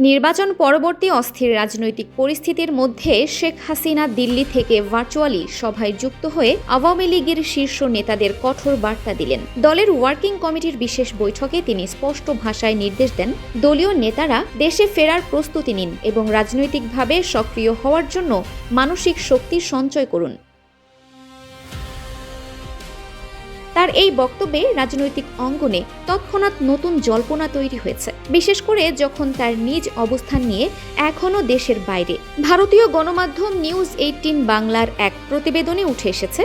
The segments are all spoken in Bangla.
নির্বাচন পরবর্তী অস্থির রাজনৈতিক পরিস্থিতির মধ্যে শেখ হাসিনা দিল্লি থেকে ভার্চুয়ালি সভায় যুক্ত হয়ে আওয়ামী লীগের শীর্ষ নেতাদের কঠোর বার্তা দিলেন। দলের ওয়ার্কিং কমিটির বিশেষ বৈঠকে তিনি স্পষ্ট ভাষায় নির্দেশ দেন, দলীয় নেতারা দেশে ফেরার প্রস্তুতি নিন এবং রাজনৈতিকভাবে সক্রিয় হওয়ার জন্য মানসিক শক্তি সঞ্চয় করুন। তার এই বক্তব্যে রাজনৈতিক অঙ্গনে তৎক্ষণাৎ নতুন জল্পনা তৈরি হয়েছে, বিশেষ করে যখন তার নিজ অবস্থান নিয়ে এখনও দেশের বাইরে ভারতীয় গণমাধ্যম নিউজ 18 বাংলার এক প্রতিবেদনে উঠে এসেছে,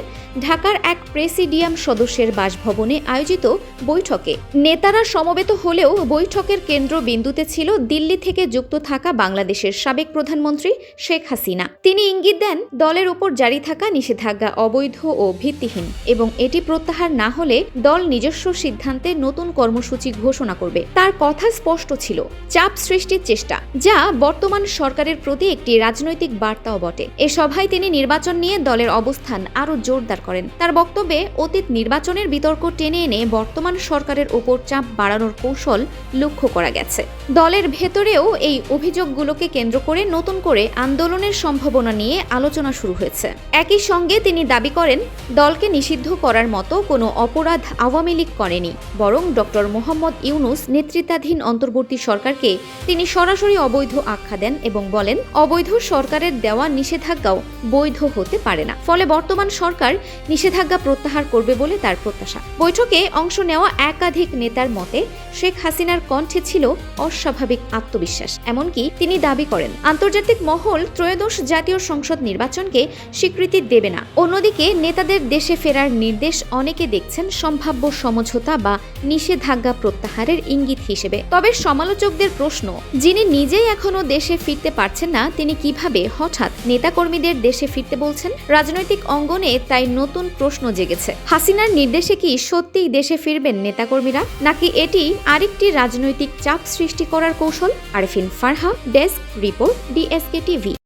ঢাকার এক প্রেসিডিয়াম সদস্যের বাসভবনে আয়োজিত বৈঠকে নেতারা সমবেত হলেও বৈঠকের কেন্দ্রবিন্দুতে ছিল দিল্লি থেকে যুক্ত থাকা বাংলাদেশের সাবেক প্রধানমন্ত্রী শেখ হাসিনা। তিনি ইঙ্গিত দেন, দলের উপর জারি থাকা নিষেধাজ্ঞা অবৈধ ও ভিত্তিহীন এবং এটি প্রত্যাহার না হলে দল নিজস্ব সিদ্ধান্তে নতুন কর্মসূচি ঘোষণা করবে। তার কথা স্পষ্ট ছিল, চাপ সৃষ্টির চেষ্টা, যা বর্তমান সরকারের প্রতি একটি রাজনৈতিক বার্তাও বটে। এ সভায় তিনি নির্বাচন নিয়ে দলের অবস্থান আরও জোরদার করেন। তার বক্তব্যে অতীত নির্বাচনের বিতর্ক টেনে এনে বর্তমান সরকারের ওপর চাপ বাড়ানোর কৌশল লক্ষ্য করা গেছে। দলের ভেতরেও এই অভিযোগগুলোকে কেন্দ্র করে নতুন করে আন্দোলনের সম্ভাবনা নিয়ে আলোচনা শুরু হয়েছে। একই সঙ্গে তিনি দাবি করেন, দলকে নিষিদ্ধ করার মতো কোনো অপরাধ আওয়ামী লীগ করেনি, বরং ডক্টর মোহাম্মদ ইউনূস নেতৃত্বাধীন অন্তর্বর্তী সরকারকে তিনি সরাসরি অবৈধ আখ্যা দেন এবং বলেন, অবৈধ সরকারের দেওয়া নিষেধাজ্ঞাও বৈধ হতে পারে না। ফলে বর্তমান সরকার নিষেধাজ্ঞা প্রত্যাহার করবে বলে তার প্রত্যাশা। বৈঠকে অংশ নেওয়া একাধিক নেতার মতে শেখ হাসিনার কণ্ঠে ছিল অস্বাভাবিক আত্মবিশ্বাস। এমনকি তিনি দাবি করেন, আন্তর্জাতিক মহল ত্রয়োদশ জাতীয় সংসদ নির্বাচনকে স্বীকৃতি দেবে না। অন্যদিকে নেতাদের দেশে ফেরার নির্দেশ অনেকে দেখছেন সম্ভাব্য সমঝোতা বা নিষেধাজ্ঞা প্রত্যাহারের ইঙ্গিত হিসেবে। তবে সমালোচকদের প্রশ্ন, যিনি নিজেই এখনো দেশে ফিরতে পারছেন না, তিনি কিভাবে হঠাৎ নেতাকর্মীদের দেশে ফিরতে বলছেন? রাজনৈতিক অঙ্গনে তাই নতুন প্রশ্ন জেগেছে। হাসিনার নির্দেশে কি সত্যিই দেশে ফিরবেন নেতাকর্মীরা, নাকি এটি আরেকটি রাজনৈতিক চাপ সৃষ্টি করার কৌশল? Arefin Farha, desk report, DSK TV।